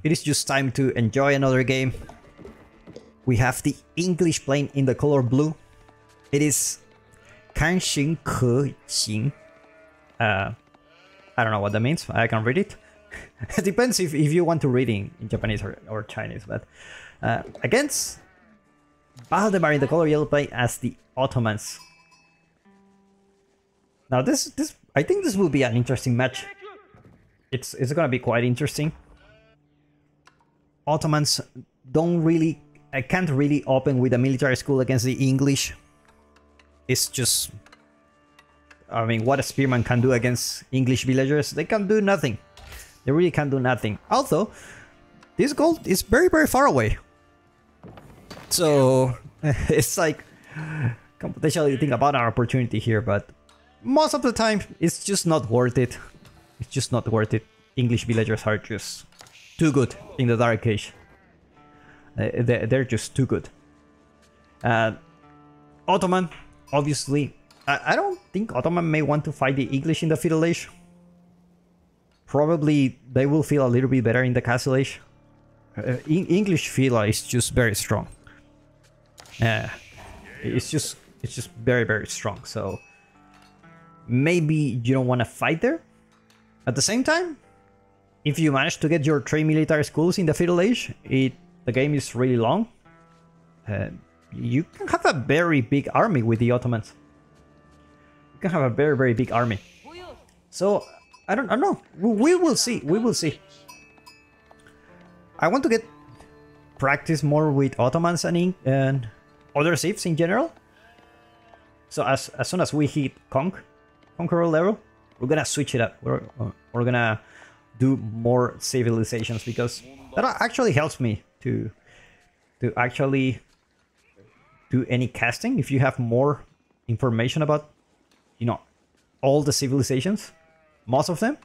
it is just time to enjoy another game. We have the English plane in the color blue. It is 看行可行. I don't know what that means. I can read it. It depends if you want to read in Japanese or Chinese. But against Valdemar in the color yellow plane as the Ottomans. Now this I think this will be an interesting match. It's gonna be quite interesting. Ottomans can't really open with a military school against the English. It's just, I mean, what a spearman can do against English villagers, they can do nothing. They really can do nothing. Although, this gold is very, very far away. So, it's like, potentially think about our opportunity here, but most of the time, it's just not worth it. It's just not worth it. English villagers are just too good in the Dark Age. They're just too good. Ottoman, obviously, I don't think Ottoman may want to fight the English in the Feudal Age. Probably they will feel a little bit better in the Castle Age. English Feudal is just very strong. It's just very, very strong. So maybe you don't want to fight there. At the same time, if you manage to get your 3 military schools in the Feudal Age, the game is really long. You can have a very big army with the Ottomans. You can have a very, very big army. So I don't know. We will see. We will see. I want to get practice more with Ottomans and other civs in general. So as soon as we hit Conqueror level, we're gonna switch it up. We're gonna do more civilizations, because that actually helps me to actually do any casting. If you have more information about, you know, all the civilizations, most of them,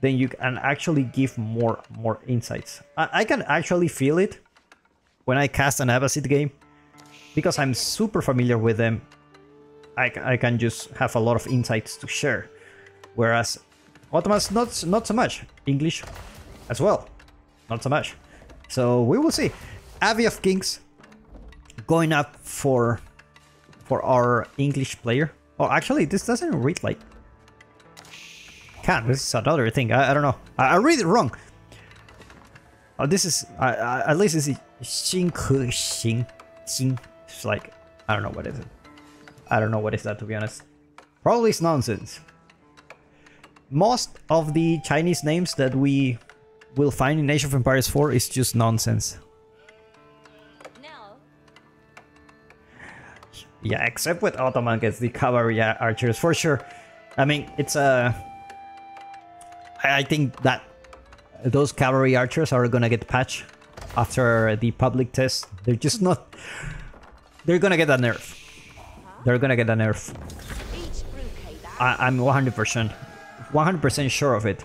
then you can actually give more insights. I can actually feel it when I cast an Abbasid game, because I'm super familiar with them. I can just have a lot of insights to share, whereas Ottomans not so much. English as well, not so much. So we will see. Abbey of Kings going up for our English player. Oh, actually, this doesn't read like. This is another thing. I don't know. I read it wrong. Oh, this is at least it's 心可行. It's like, I don't know what is it. I don't know what is that, to be honest. Probably it's nonsense. Most of the Chinese names that we will find in Age of Empires 4 is just nonsense. No. Yeah, except with Ottoman gets the cavalry archers for sure. I mean, it's a. I think that those cavalry archers are gonna get patched after the public test. They're just not. They're gonna get a nerf. They're gonna get a nerf. I'm 100% sure of it.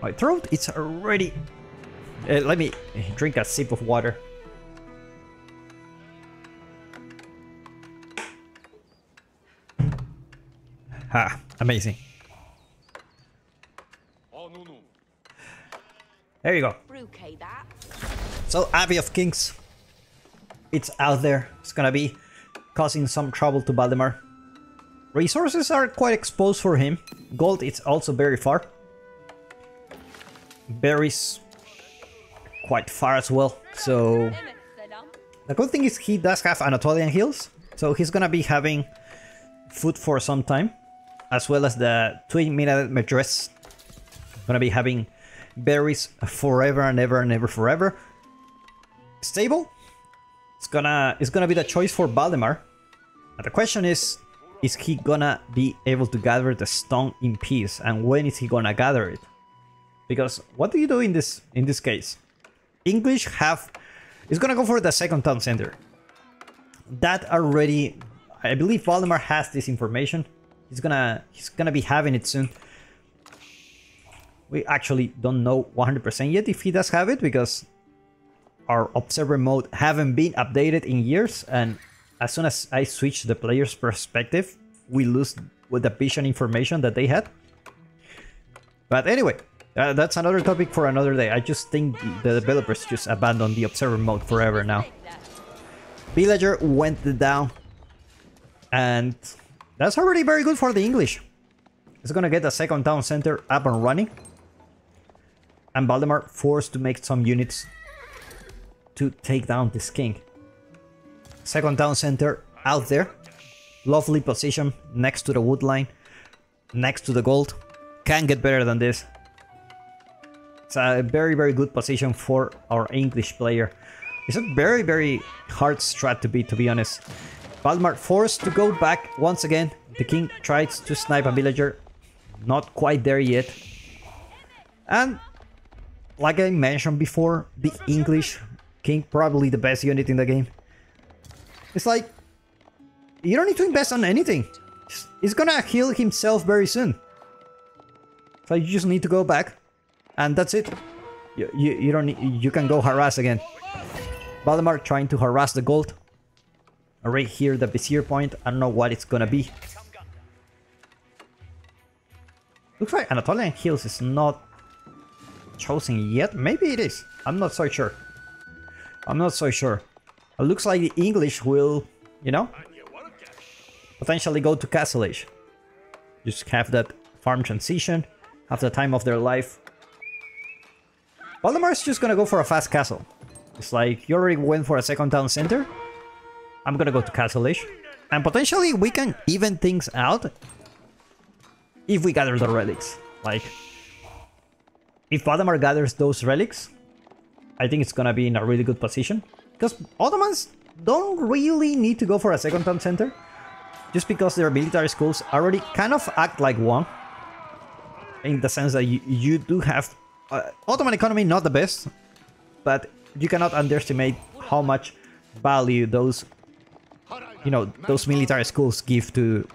My throat, it's already. Let me drink a sip of water. Ah, amazing. There you go. So, Abbey of Kings. It's out there. It's gonna be causing some trouble to Valdemar. Resources are quite exposed for him. Gold is also very far. Berries quite far as well. So the good thing is he does have Anatolian hills. So he's gonna be having food for some time. As well as the Twin Minaret Madress. Gonna be having berries forever and ever and ever forever. Stable. It's gonna be the choice for Valdemar. And the question is he gonna be able to gather the stone in peace, and when is he gonna gather it? Because what do you do in this case? English is gonna go for the second town center. That already, I believe Valdemar has this information. He's gonna be having it soon. We actually don't know 100% yet if he does have it, because our observer mode haven't been updated in years, and as soon as I switch the player's perspective, we lose with the vision information that they had. But anyway, That's another topic for another day. I just think the developers just abandoned the observer mode forever now. Villager went down. And that's already very good for the English. It's gonna get the second town center up and running. And Valdemar forced to make some units to take down this king. Second town center out there. Lovely position next to the wood line. Next to the gold. Can't get better than this. It's a very, very good position for our English player. It's a very, very hard strat to beat, to be honest. Valdemar forced to go back once again. The king tries to snipe a villager. Not quite there yet. And like I mentioned before, the English king, probably the best unit in the game. It's like, you don't need to invest on anything. He's gonna heal himself very soon. So you just need to go back. And that's it. You don't need, you can go harass again. Valdemar trying to harass the gold. Right here, the Vizier point. I don't know what it's gonna be. Looks like Anatolian Hills is not chosen yet. Maybe it is. I'm not so sure. I'm not so sure. It looks like the English will, you know, potentially go to Castle Age. Just have that farm transition. Have the time of their life. Valdemar is just gonna go for a fast castle. It's like, you already went for a second town center. I'm gonna go to Castle Age. And potentially we can even things out if we gather the relics. Like, if Valdemar gathers those relics, I think it's gonna be in a really good position. Because Ottomans don't really need to go for a second town center. Just because their military schools already kind of act like one. In the sense that you do have... Ottoman economy not the best. But you cannot underestimate how much value those... you know, those military schools give to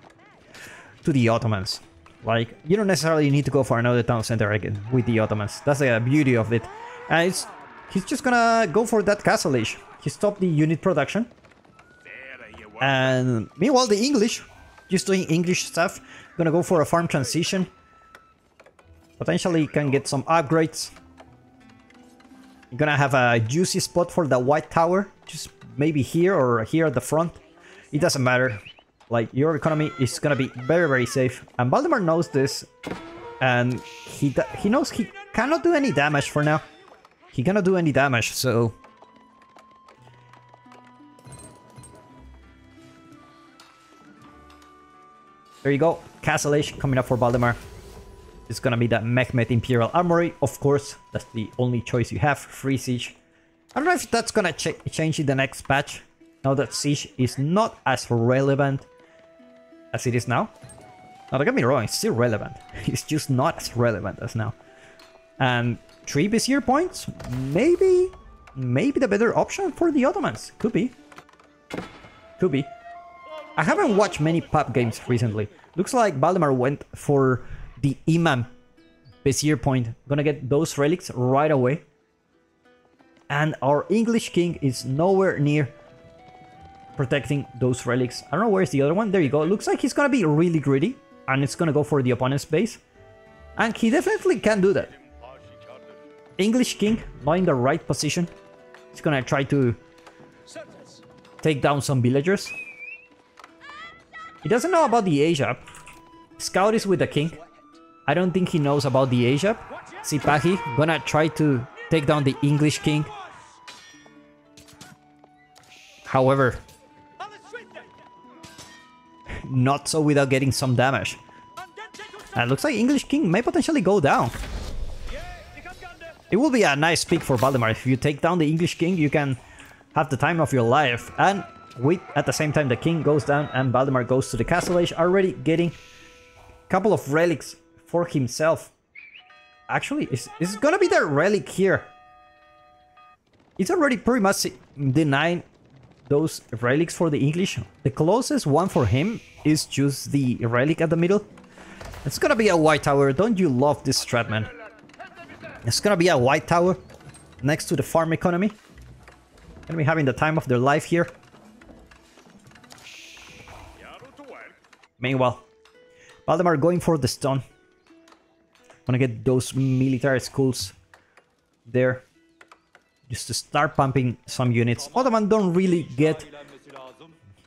the Ottomans. Like, you don't necessarily need to go for another town center again with the Ottomans. That's the beauty of it. And he's just gonna go for that castle age. He stopped the unit production. And meanwhile, the English, just doing English stuff, gonna go for a farm transition. Potentially can get some upgrades. You're gonna have a juicy spot for the White Tower. Just maybe here or here at the front. It doesn't matter. Like, your economy is gonna be very, very safe. And Valdemar knows this. And he knows he cannot do any damage for now. He cannot do any damage, so... there you go. Castle Age coming up for Valdemar. It's gonna be the Mehmet Imperial Armory. Of course, that's the only choice you have. Free Siege. I don't know if that's gonna change in the next patch. Now that Siege is not as relevant as it is now. Now, don't get me wrong, it's still relevant. It's just not as relevant as now. And 3 Vizier points? Maybe the better option for the Ottomans. Could be. Could be. I haven't watched many pub games recently. Looks like Valdemar went for the Imam Vizier point. Gonna get those relics right away. And our English king is nowhere near protecting those relics. I don't know where's the other one. There you go. Looks like he's gonna be really greedy. And it's gonna go for the opponent's base. And he definitely can do that. English king, not in the right position. He's gonna try to take down some villagers. He doesn't know about the age up. Scout is with the king. I don't think he knows about the age up. Sipahi gonna try to take down the English king. However, not so without getting some damage. And looks like English king may potentially go down. It will be a nice pick for Valdemar. If you take down the English king, you can have the time of your life. And at the same time, the king goes down and Valdemar goes to the castle age, already getting a couple of relics for himself. Actually, it's gonna be the relic here. It's already pretty much denying those relics for the English. The closest one for him is just the relic at the middle. It's gonna be a White Tower. Don't you love this strat, man? It's gonna be a White Tower next to the farm economy. Gonna be having the time of their life here. Meanwhile, Valdemar going for the stone. Wanna get those military schools there. Just to start pumping some units. Ottoman don't really get...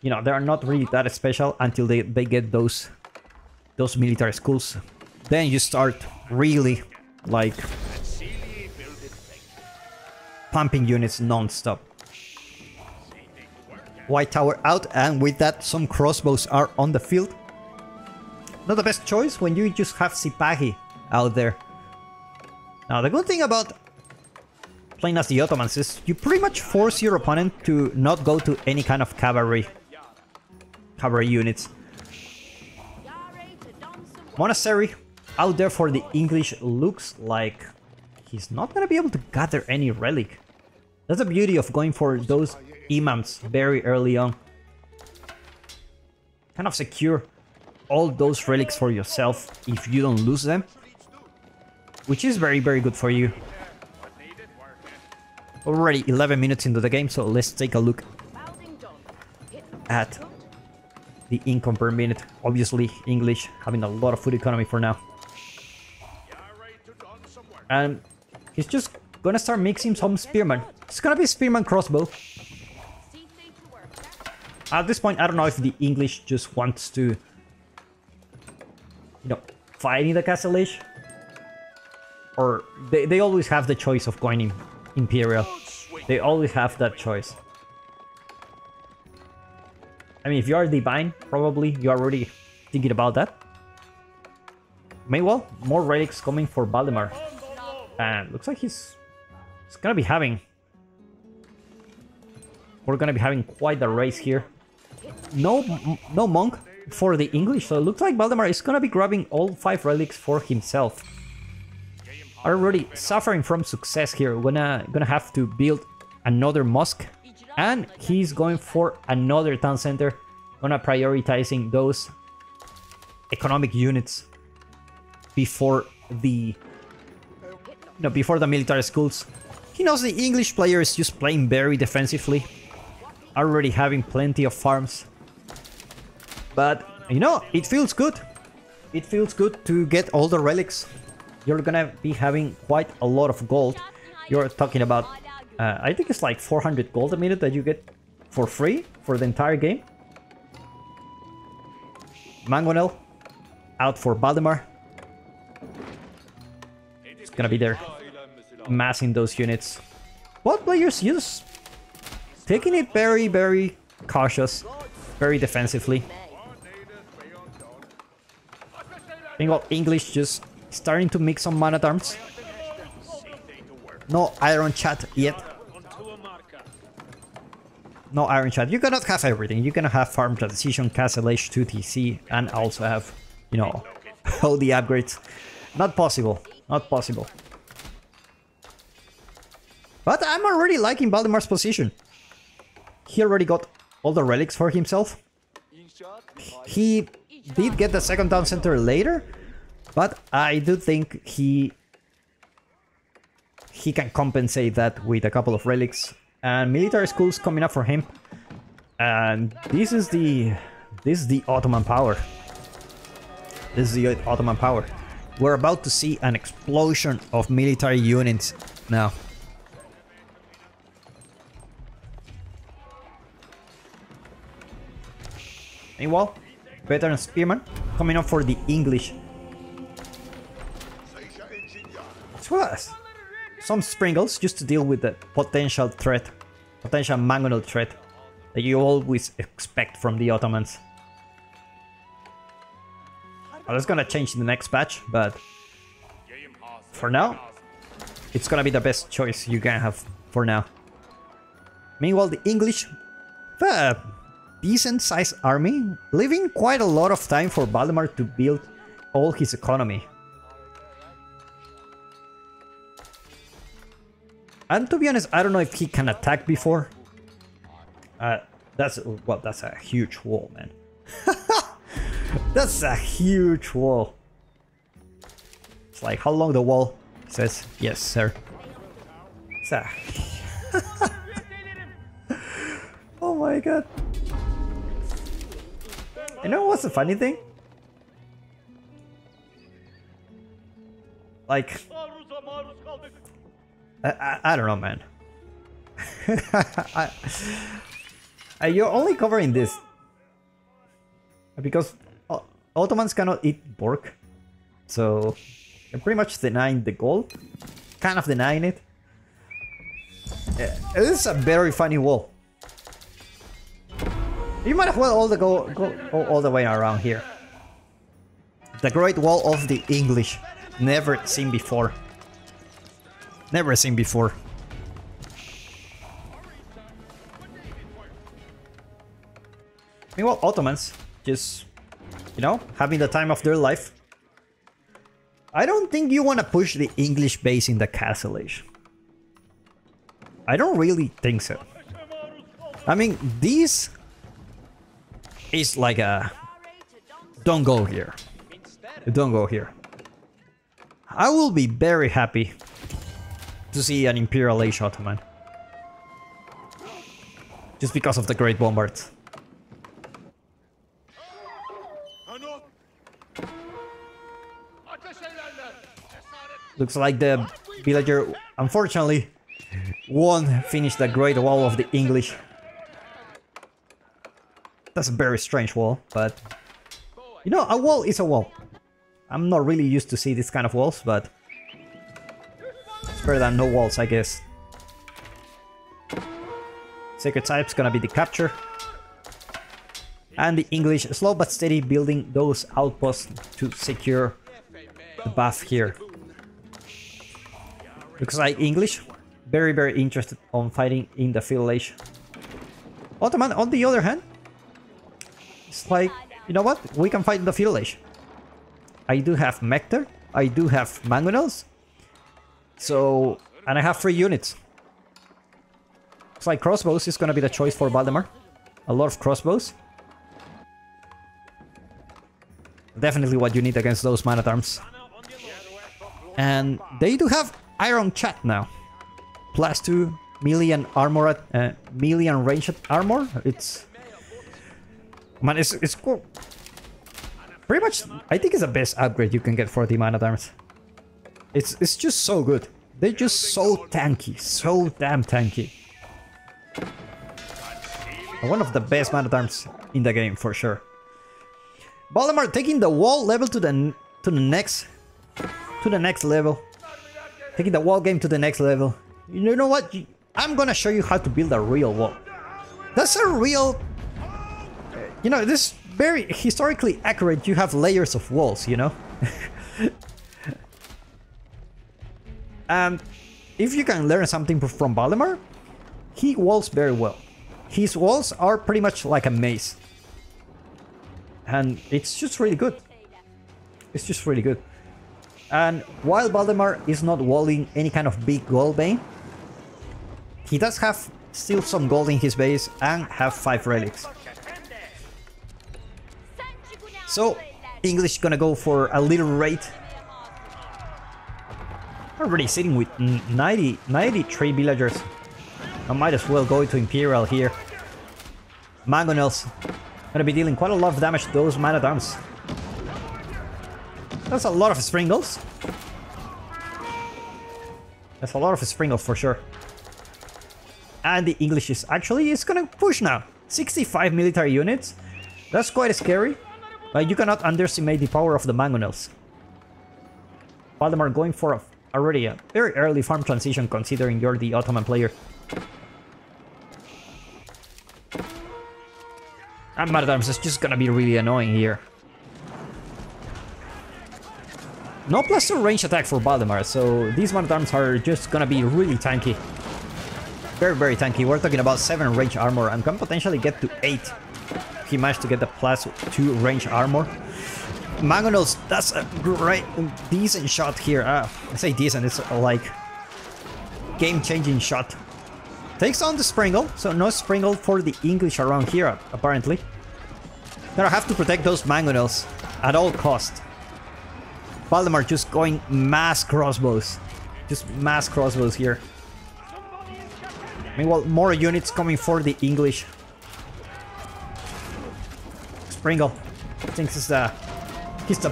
You know, they are not really that special until they get those military schools. Then you start really, like... pumping units non-stop. White tower out, and with that some crossbows are on the field. Not the best choice when you just have Sipahi out there. Now the good thing about playing as the Ottomans is you pretty much force your opponent to not go to any kind of cavalry units. Monastery out there for the English looks like he's not gonna be able to gather any relic. That's the beauty of going for those imams very early on. Kind of secure all those relics for yourself if you don't lose them. Which is very, very good for you. Already 11 minutes into the game, so let's take a look at the income per minute. Obviously, English having a lot of food economy for now. And he's just gonna start mixing some spearmen. It's gonna be spearman crossbow. At this point, I don't know if the English just wants to, you know, fight in the castle age. Or they always have the choice of going in Imperial. They always have that choice. I mean, if you are divine, probably you are already thinking about that. Meanwhile, more relics coming for Valdemar. And looks like he's gonna be having... We're gonna be having quite a race here. No monk for the English, so it looks like Valdemar is gonna be grabbing all 5 relics for himself. Already suffering from success here. We're gonna have to build another mosque, and he's going for another town center. Gonna prioritizing those economic units before the military schools. He knows the English player is just playing very defensively, already having plenty of farms. But you know, it feels good. It feels good to get all the relics. You're gonna be having quite a lot of gold. You're talking about, I think it's like 400 gold a minute that you get for free for the entire game. Mangonel out for Valdemar. It's gonna be there, massing those units. Both players just taking it very, very cautious, very defensively. Meanwhile, English just starting to mix some man-at-arms. No Iron Chat yet. No Iron Chat. You cannot have everything. You cannot have Farm Transition, Castle Age 2 TC, and also have, you know, all the upgrades. Not possible. Not possible. But I'm already liking Valdemar's position. He already got all the relics for himself. He did get the second town center later, but I do think he can compensate that with a couple of relics and military schools coming up for him. And this is the Ottoman power. This is the Ottoman power. We're about to see an explosion of military units now. Meanwhile, veteran spearman coming up for the English. As well as some sprinkles just to deal with the potential threat, potential mangonel threat that you always expect from the Ottomans. Well, that's gonna change in the next patch, but for now, it's gonna be the best choice you can have for now. Meanwhile, the English, decent sized army, leaving quite a lot of time for Valdemar to build all his economy. And to be honest, I don't know if he can attack before. That's a huge wall, man. That's a huge wall. It's like, how long the wall? It says, yes, sir. It's a... Oh my god. You know what's the funny thing? Like, I don't know, man. You're only covering this because Ottomans cannot eat pork, so you're pretty much denying the gold, kind of denying it. It is a very funny wall. You might as well go all the way around here. The Great Wall of the English, never seen before. Never seen before. Meanwhile, Ottomans just, you know, having the time of their life. I don't think you want to push the English base in the castle age. I don't really think so. I mean, this is like a... Don't go here. Don't go here. I will be very happy to see an Imperial Age Ottoman. Just because of the Great Bombards. Looks like the villager, unfortunately, won't finish the Great Wall of the English. That's a very strange wall, but... You know, a wall is a wall. I'm not really used to see this kind of walls, but... It's better than no walls, I guess. Sacred Type's gonna be the capture. And the English, slow but steady, building those outposts to secure the buff here. Looks like English, very, very interested on fighting in the Feudal Age. Ottoman, on the other hand, it's like, you know what? We can fight in the Feudal Age. I do have Mekter, I do have Mangonels, so, and I have 3 units. Looks like crossbows is gonna be the choice for Valdemar. A lot of crossbows. Definitely what you need against those man-at-arms. And they do have Iron Chat now. +2 million armor, million ranged armor. It's... Man, it's cool. Pretty much, I think it's the best upgrade you can get for the man-at-arms. It's just so good. They're just so tanky, so damn tanky. One of the best man-at-arms in the game, for sure. Valdemar taking the wall level to the next level. Taking the wall game to the next level. You know what? I'm gonna show you how to build a real wall. That's a real... You know, this is very historically accurate. You have layers of walls, you know? And if you can learn something from Valdemar, he walls very well. His walls are pretty much like a maze. And it's just really good. It's just really good. And while Valdemar is not walling any kind of big gold vein, he does have still some gold in his base and have 5 relics. So, English gonna go for a little raid. Already sitting with 93 villagers. I might as well go to Imperial here. Mangonels. Gonna be dealing quite a lot of damage to those man-at-arms. That's a lot of Springles. That's a lot of Springles for sure. And the English is gonna push now. 65 military units. That's quite scary. But you cannot underestimate the power of the Mangonels. Valdemar going for already a very early farm transition considering you're the Ottoman player. And man-at-arms is just gonna be really annoying here. No +2 range attack for Valdemar, so these man-at-arms are just gonna be really tanky. Very, very tanky. We're talking about 7 range armor and can potentially get to 8. He managed to get the +2 range armor. Mangonels, that's a great, decent shot here. I say decent, it's like game-changing shot. Takes on the Springle, so no Springle for the English around here, apparently. Gonna have to protect those Mangonels at all cost. Valdemar just going mass crossbows. Just mass crossbows here. Meanwhile, more units coming for the English. Springle thinks he's the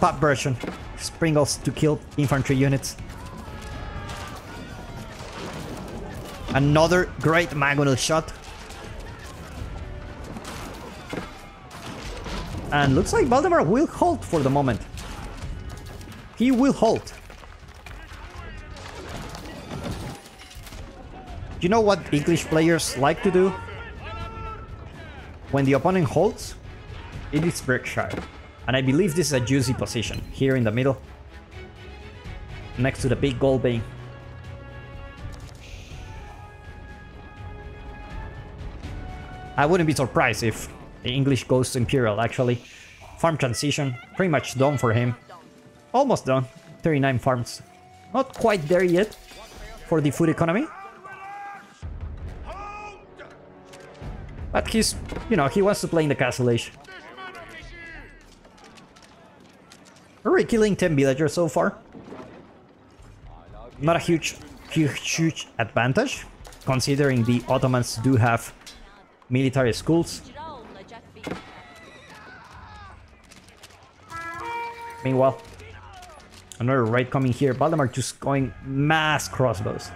pup version. Sprinkles to kill infantry units. Another great Magonel shot. And looks like Valdemar will halt for the moment. He will halt. You know what English players like to do? When the opponent holds, it is Berkshire. And I believe this is a juicy position, here in the middle. Next to the big gold vein. I wouldn't be surprised if the English goes to Imperial, actually. Farm transition, pretty much done for him. Almost done. 39 farms. Not quite there yet for the food economy. But he's, you know, he wants to play in the Castle Age. Already killing 10 villagers so far. Not a huge advantage, considering the Ottomans do have military schools. Meanwhile, another raid coming here. Valdemar just going mass crossbows.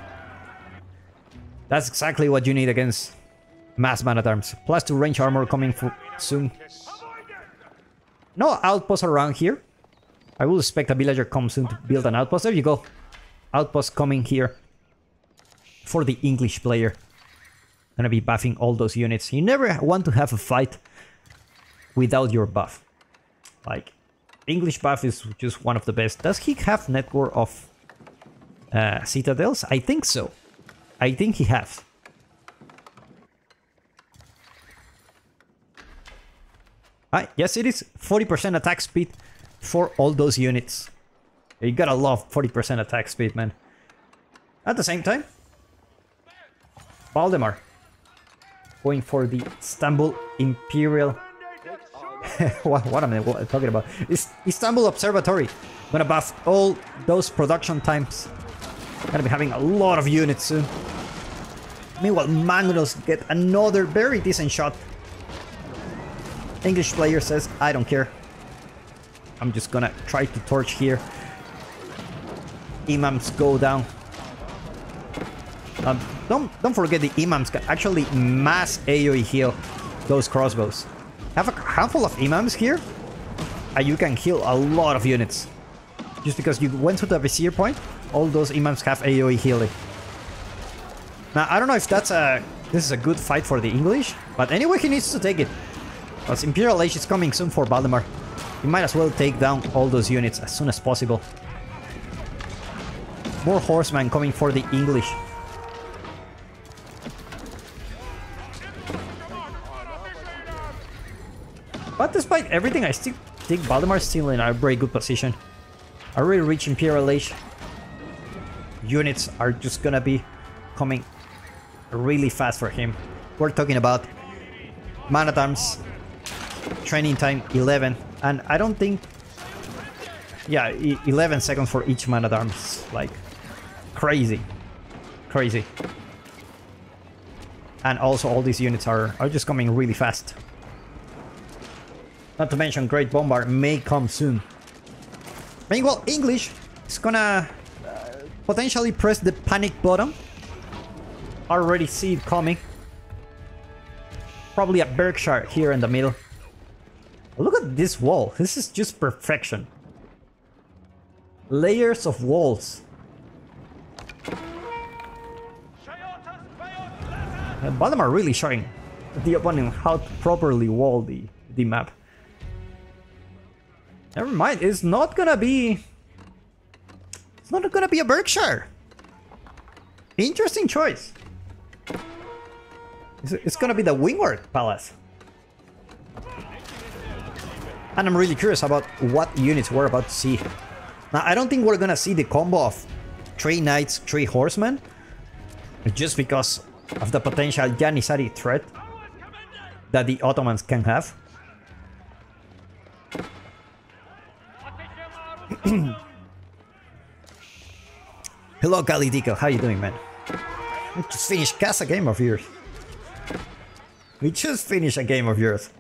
That's exactly what you need against mass man-at-arms. Plus 2 range armor coming soon. No outposts around here. I will expect a villager come soon to build an outpost. There you go. Outpost coming here for the English player. Gonna be buffing all those units. You never want to have a fight without your buff. Like, English buff is just one of the best. Does he have network of citadels? I think so. I think he has. Yes, it is 40% attack speed for all those units. You gotta love 40% attack speed, man. At the same time, Valdemar going for the Istanbul Imperial. what am I talking about? It's Istanbul Observatory. Gonna buff all those production times. Gonna be having a lot of units soon. Meanwhile, Magnus get another very decent shot. English player says, I don't care. I'm just gonna try to torch here. Imams go down. Don't forget the imams can actually mass AoE heal those crossbows. Have a handful of imams here, and you can heal a lot of units. Just because you went to the vizier point, all those imams have AoE healing. Now I don't know if this is a good fight for the English, but anyway he needs to take it. Because Imperial Age is coming soon for Valdemar. You might as well take down all those units as soon as possible. More horsemen coming for the English. But despite everything, I still think Valdemar's still in a very good position. Already reached Imperial Age. Units are just gonna be coming really fast for him. We're talking about man-at-arms, training time 11, and I don't think... Yeah, 11 seconds for each man-at-arms. Like, crazy. Crazy. And also all these units are just coming really fast. Not to mention Great Bombard may come soon. Meanwhile, English is gonna potentially press the panic button. Already see it coming. Probably a Berkshire here in the middle. Look at this wall. This is just perfection. Layers of walls. Valdemar really showing the opponent how to properly wall the map. Never mind, it's not gonna be a Berkshire. Interesting choice. It's gonna be the Windward Palace. And I'm really curious about what units we're about to see. Now, I don't think we're gonna see the combo of 3 knights, 3 horsemen, just because of the potential Janissary threat that the Ottomans can have. Hello, Galidiko. How you doing, man? We just finished a game of yours. We just finished a game of yours.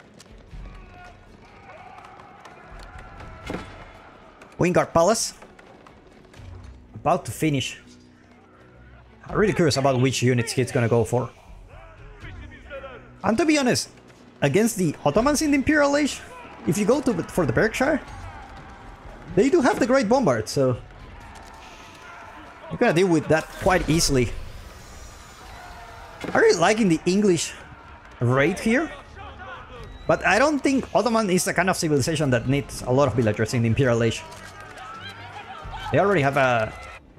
Wingard Palace. About to finish. I'm really curious about which units he's gonna go for. And to be honest, against the Ottomans in the Imperial Age, if you go for the Berkshire, they do have the Great Bombard, so you're gonna deal with that quite easily. I'm really liking the English raid here, but I don't think Ottoman is the kind of civilization that needs a lot of villagers in the Imperial Age. They already have a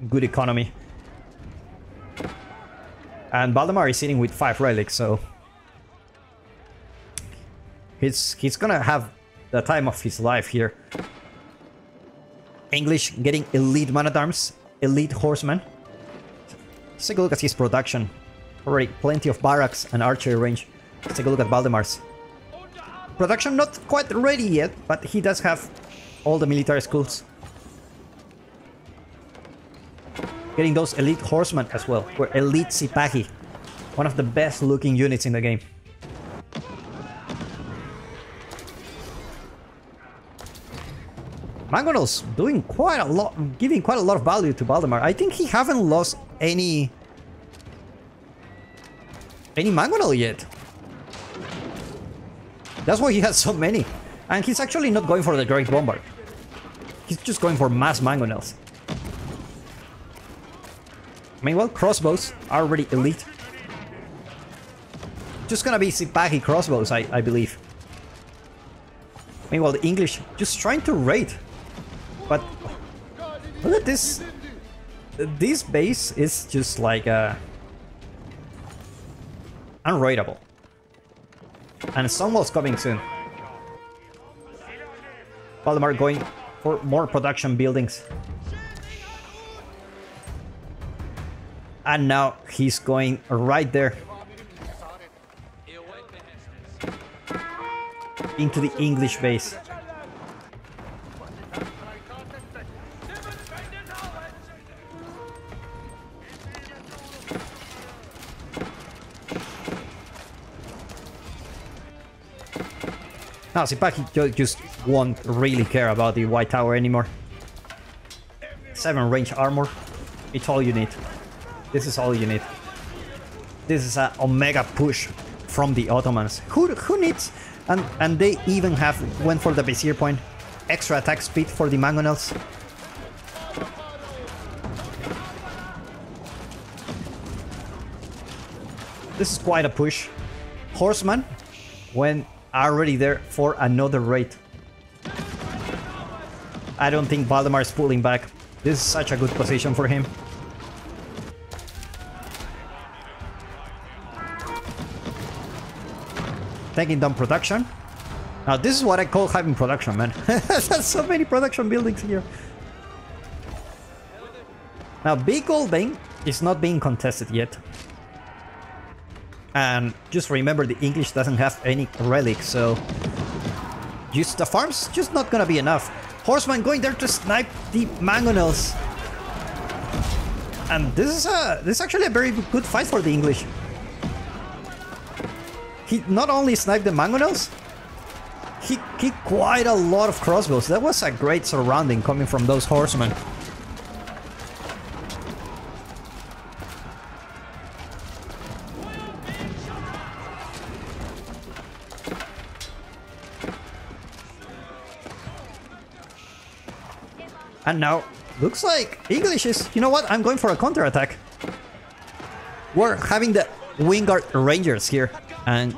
good economy. And Valdemar is sitting with 5 relics, so he's gonna have the time of his life here. English getting elite man-at-arms, elite horsemen. Let's take a look at his production. Already plenty of barracks and archery range. Let's take a look at Valdemar's. Production not quite ready yet, but he does have all the military schools. Getting those elite horsemen as well. We're elite Sipahi. One of the best looking units in the game. Mangonels doing quite a lot, giving quite a lot of value to Valdemar. I think he haven't lost any Mangonel yet. That's why he has so many. And he's actually not going for the Great Bombard. He's just going for mass Mangonels. Meanwhile, crossbows are already elite. Just gonna be Sipahi crossbows, I believe. Meanwhile, the English just trying to raid. But look at this. This base is just like unraidable. And Stonewall's coming soon. Valdemar going for more production buildings. And now he's going right there. Into the English base. Now Sipahi just won't really care about the White Tower anymore. 7 range armor. It's all you need. This is all you need. This is an omega push from the Ottomans. Who needs? And they even went for the Vizier point. Extra attack speed for the Mangonels. This is quite a push. Horsemen when already there for another raid. I don't think Valdemar is pulling back. This is such a good position for him. Taking down production. Now this is what I call having production, man. There's so many production buildings here. Now Big Gold Vein is not being contested yet. And just remember, the English doesn't have any relics, so just the farm's just not gonna be enough. Horseman going there to snipe the Mangonels. And this is actually a very good fight for the English. He not only sniped the Mangonels, he kicked quite a lot of crossbows. That was a great surrounding coming from those horsemen. And now, looks like English is... You know what? I'm going for a counterattack. We're having the Wingard Rangers here. And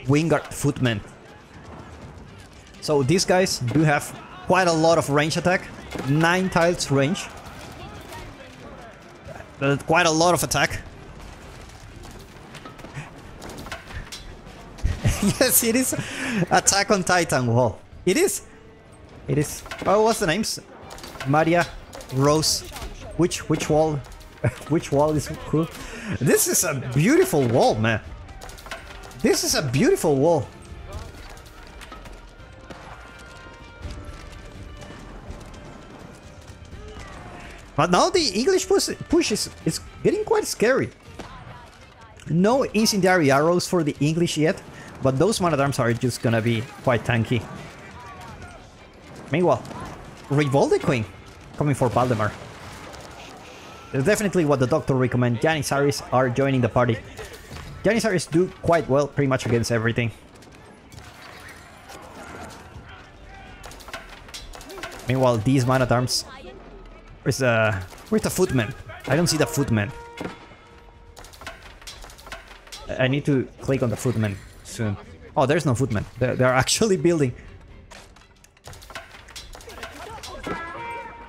Wingard Footmen. So these guys do have quite a lot of range attack. 9 tiles range. Quite a lot of attack. Yes, it is. Attack on Titan wall. It is. It is. Oh, what's the names? Maria, Rose. Which wall? Which wall is cool? This is a beautiful wall, man. This is a beautiful wall. But now the English push is getting quite scary. No incendiary arrows for the English yet, but those man-at-arms are just gonna be quite tanky. Meanwhile, Revolt the Queen coming for Valdemar. It's definitely what the doctor recommends. Janissaries are joining the party. Janissaries do quite well pretty much against everything. Meanwhile, these man-at-arms... Where's the footman? I don't see the footman. I need to click on the footman soon. Oh, there's no footman. They're actually building.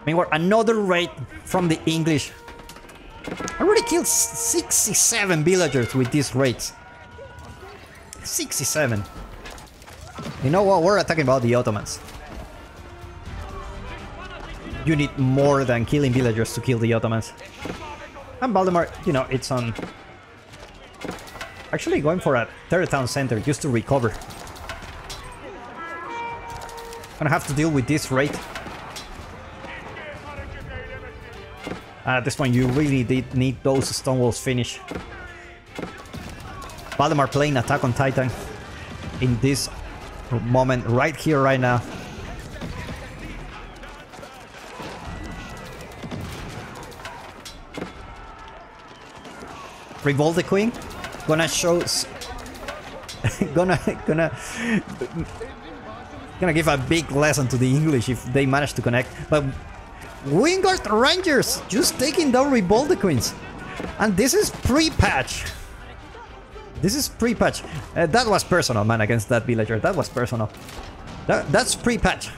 Meanwhile, another raid from the English. I already killed 67 villagers with these raids. 67. You know what? We're attacking about the Ottomans. You need more than killing villagers to kill the Ottomans. And Valdemar, you know, it's on... Actually going for a third town center just to recover. Gonna have to deal with this raid. At this point, you really did need those stone walls finished. Valdemar playing Attack on Titan in this moment, right here, right now. Revolt the Queen. Gonna show... gonna give a big lesson to the English if they manage to connect. But Wingard Rangers just taking down Revolt the Queens. And this is pre-patch. This is pre-patch. That was personal, man, against that villager. That was personal. That's pre-patch.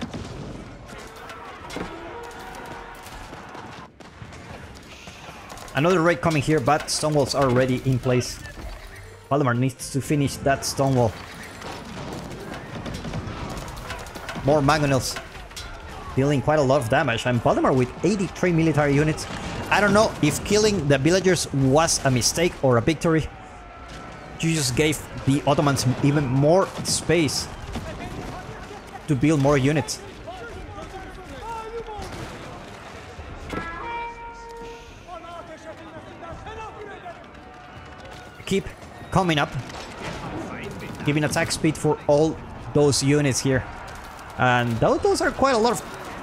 Another raid coming here, but stone walls are already in place. Valdemar needs to finish that stone wall. More mangonels dealing quite a lot of damage, and Valdemar with 83 military units. I don't know if killing the villagers was a mistake or a victory. You just gave the Ottomans even more space to build more units. Keep coming up, giving attack speed for all those units here. And those are quite a lot of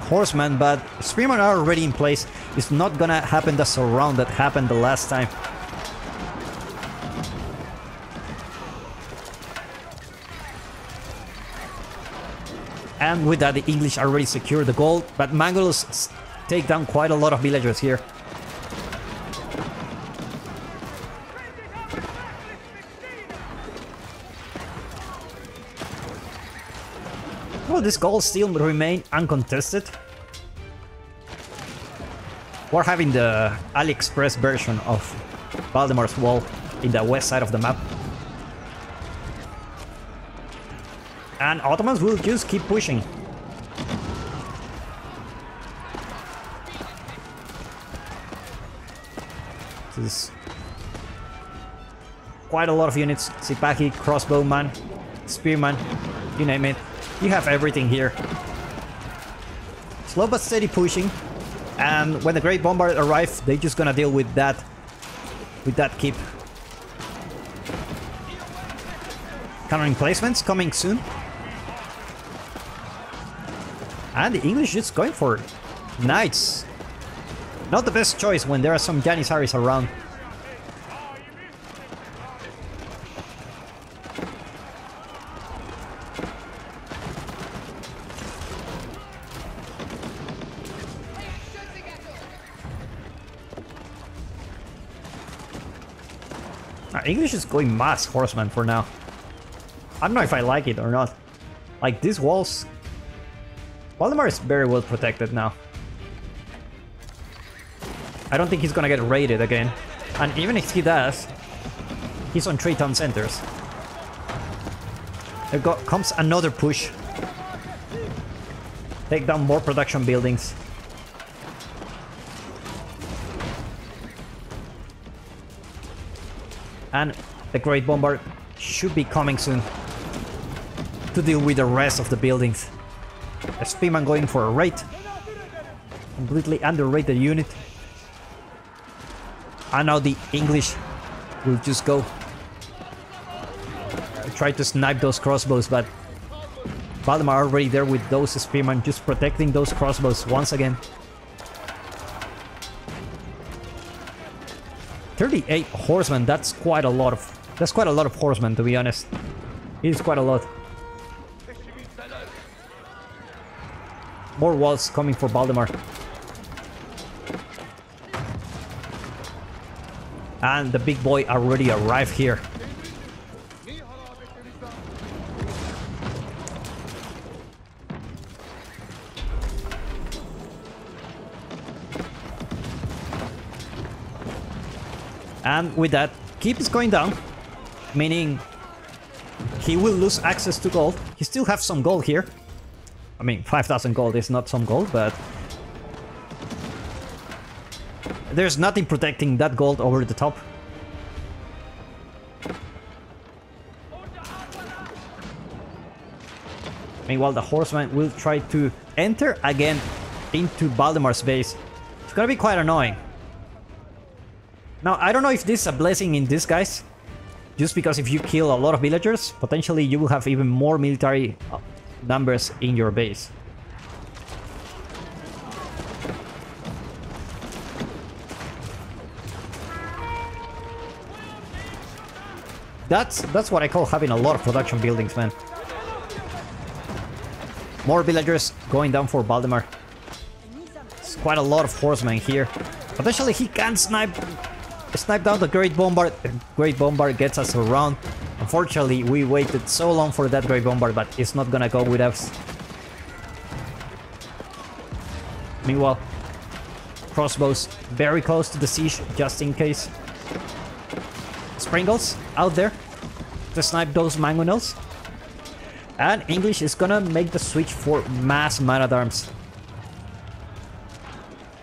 horsemen, but spearmen are already in place. It's not gonna happen the surround that happened the last time. And with that, the English already secured the gold, but Mongols take down quite a lot of villagers here. Will this goal still remain uncontested? We're having the AliExpress version of Valdemar's wall in the west side of the map. And Ottomans will just keep pushing. This is quite a lot of units. Sipaki, crossbowman, spearman, you name it. You have everything here. Slow but steady pushing. And when the Great Bombard arrive, they're just gonna deal with that keep. Countering placements coming soon. And the English just going for knights. Not the best choice when there are some Janissaries around. English is going mass horseman for now. I don't know if I like it or not. Like, these walls... Valdemar is very well protected now. I don't think he's gonna get raided again. And even if he does, he's on 3 town centers. There comes another push. Take down more production buildings. And the Great Bombard should be coming soon to deal with the rest of the buildings. A spearman going for a raid. Completely underrated unit. And now the English will just go try to snipe those crossbows, but Valdemar already there with those spearmen, just protecting those crossbows once again. 38 horsemen, that's quite a lot of horsemen, to be honest. It is quite a lot. More walls coming for Valdemar. And the big boy already arrived here. And with that, keep is going down, meaning he will lose access to gold. He still has some gold here. I mean, 5,000 gold is not some gold, but there's nothing protecting that gold over the top. Meanwhile, the horseman will try to enter again into Valdemar's base. It's gonna be quite annoying. Now, I don't know if this is a blessing in disguise, just because if you kill a lot of villagers, potentially you will have even more military numbers in your base. That's what I call having a lot of production buildings, man. More villagers going down for Valdemar. It's quite a lot of horsemen here. Potentially he can snipe down the Great Bombard. Great Bombard gets us around. Unfortunately, we waited so long for that Great Bombard, but it's not gonna go with us. Meanwhile, crossbows very close to the siege, just in case. Sprinkles out there to snipe those mangonels. And English is gonna make the switch for mass man-at-arms.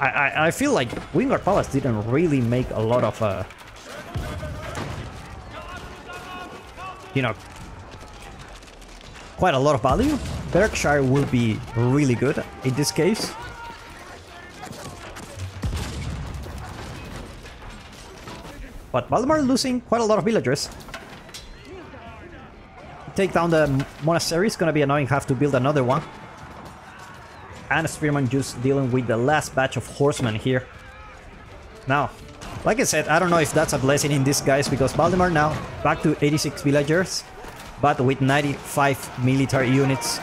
I feel like Wingard Palace didn't really make a lot of, you know, quite a lot of value. Berkshire will be really good in this case. But Valdemar losing quite a lot of villagers. Take down the monastery is gonna be annoying, have to build another one. And Spearman just dealing with the last batch of horsemen here. Now, like I said, I don't know if that's a blessing in disguise, because Valdemar now back to 86 villagers, but with 95 military units.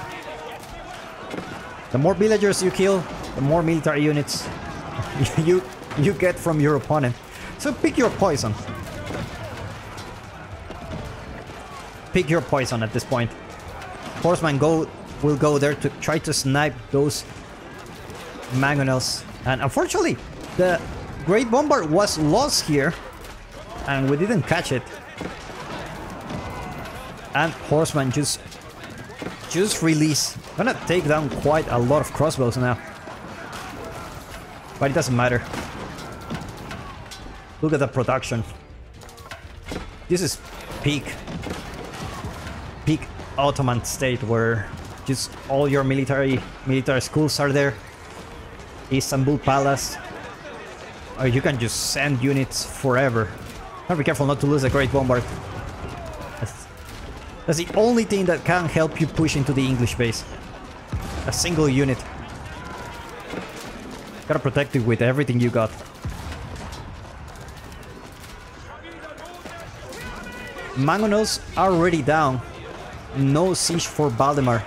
The more villagers you kill, the more military units you get from your opponent. So pick your poison. Pick your poison at this point. Horseman will go there to try to snipe those mangonels. And unfortunately, the Great Bombard was lost here, and we didn't catch it. And Horseman just release. Gonna take down quite a lot of crossbows now. But it doesn't matter. Look at the production. This is peak Ottoman state, where just all your military schools are there. Istanbul Palace. Or you can just send units forever. Gotta be careful not to lose a Great Bombard. That's the only thing that can help you push into the English base. A single unit. Gotta protect it with everything you got. Mangonels are already down. No siege for Valdemar.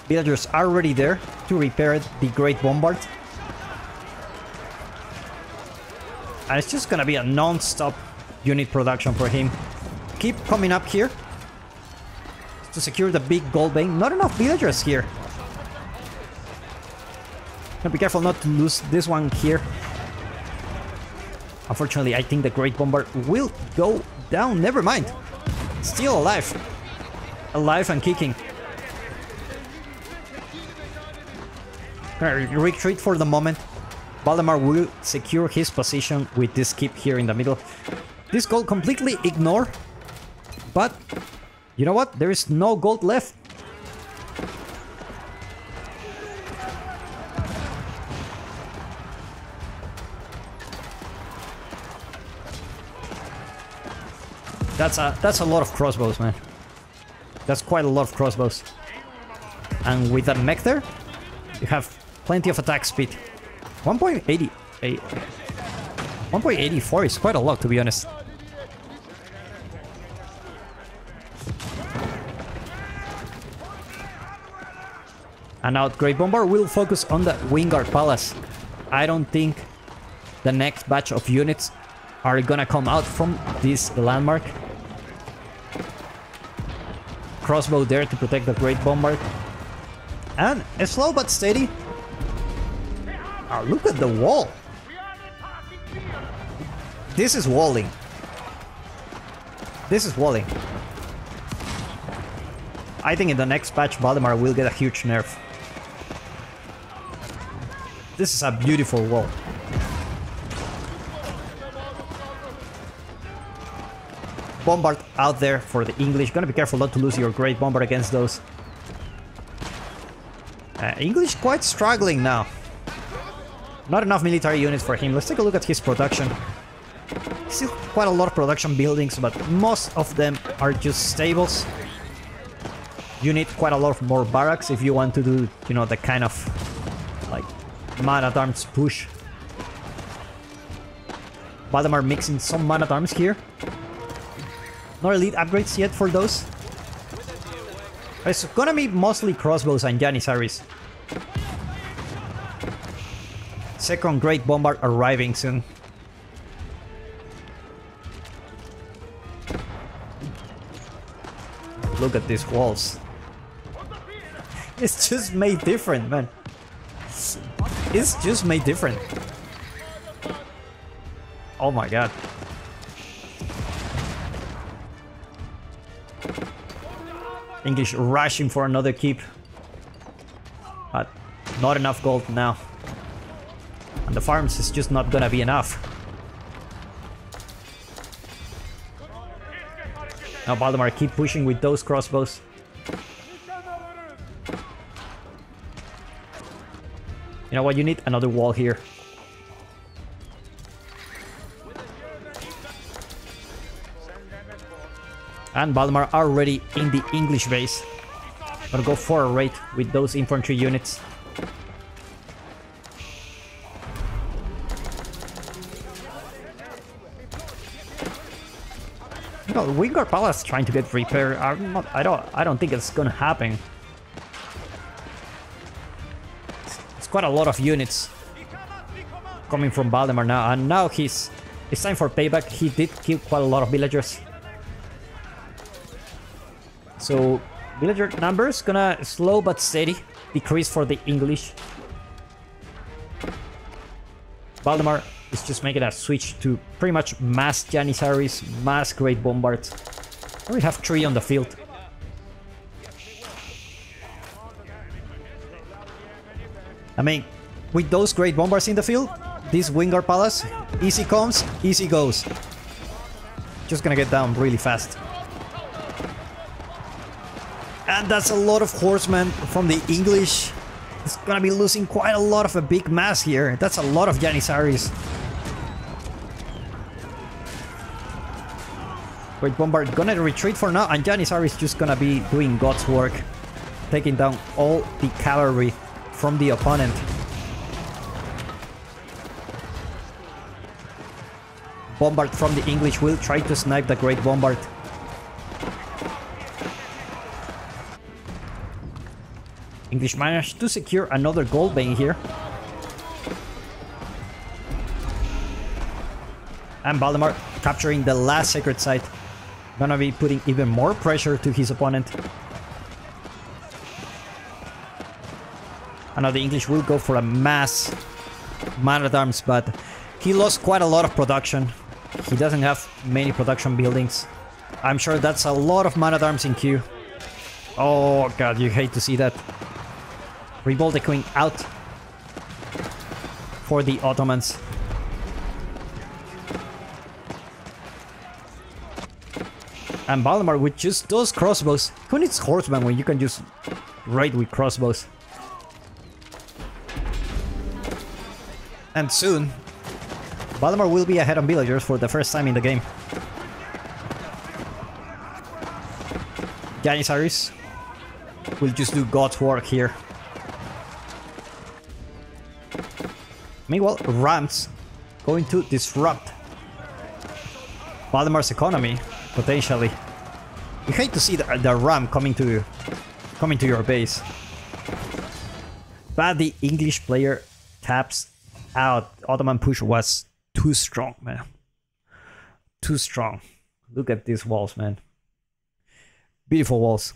Villagers are already there to repair the Great Bombard. And it's just gonna be a non-stop unit production for him. Keep coming up here to secure the big gold vein. Not enough villagers here. Gotta be careful not to lose this one here. Unfortunately, I think the Great Bombard will go down. Never mind. Still alive. Alive and kicking. Retreat for the moment. Valdemar will secure his position with this keep here in the middle. This gold completely ignored. But, you know what? There is no gold left. That's a lot of crossbows, man. That's quite a lot of crossbows. And with that mech there, you have plenty of attack speed. 1.84 is quite a lot, to be honest. And now Great Bombard will focus on the Wingard Palace. I don't think the next batch of units are gonna come out from this landmark. Crossbow there to protect the Great Bombard. And slow but steady. Oh, look at the wall. This is walling. This is walling. I think in the next patch Valdemar will get a huge nerf. This is a beautiful wall. Bombard out there for the English. Gonna be careful not to lose your Great Bombard against those. English quite struggling now. Not enough military units for him. Let's take a look at his production. Still quite a lot of production buildings, but most of them are just stables. You need quite a lot of more barracks if you want to do, you know, the kind of like man-at-arms push. Valdemar mixing some man-at-arms here. No elite upgrades yet for those. It's gonna be mostly crossbows and Janissaries. Second Great Bombard arriving soon. Look at these walls. It's just made different, man. It's just made different. Oh my god. English rushing for another keep. But not enough gold now. And the farms is just not gonna be enough. Now Valdemar keep pushing with those crossbows. You know what? You need another wall here. And Valdemar are already in the English base. Gonna go for a raid with those infantry units. You know, Wingard Palace trying to get repaired. I don't think it's gonna happen. It's quite a lot of units coming from Valdemar now, and now it's time for payback. He did kill quite a lot of villagers. So villager numbers gonna slow but steady decrease for the English. Valdemar is just making a switch to pretty much mass Janissaries, mass Great Bombards. We have 3 on the field. I mean, with those Great Bombards in the field, this Wingard Palace, easy comes, easy goes. Just gonna get down really fast. And that's a lot of horsemen from the English. It's gonna be losing quite a lot of a big mass here. That's a lot of Janissaries. Great Bombard gonna retreat for now, and Janissaries just gonna be doing God's work. Taking down all the cavalry from the opponent. Bombard from the English will try to snipe the Great Bombard. English managed to secure another gold vein here. And Valdemar capturing the last sacred site. Gonna be putting even more pressure to his opponent. And now the English will go for a mass man-at-arms, but he lost quite a lot of production. He doesn't have many production buildings. I'm sure that's a lot of man-at-arms in queue. Oh god, you hate to see that. Revolt the Queen out for the Ottomans. And Valdemar with just those crossbows. Who needs horsemen when you can just raid with crossbows? And soon, Valdemar will be ahead on villagers for the first time in the game. Janissaries will just do God's work here. Meanwhile, Rams going to disrupt Valdemar's economy, potentially. You hate to see the ram coming to your base. But the English player taps out. Ottoman push was too strong, man. Too strong. Look at these walls, man. Beautiful walls.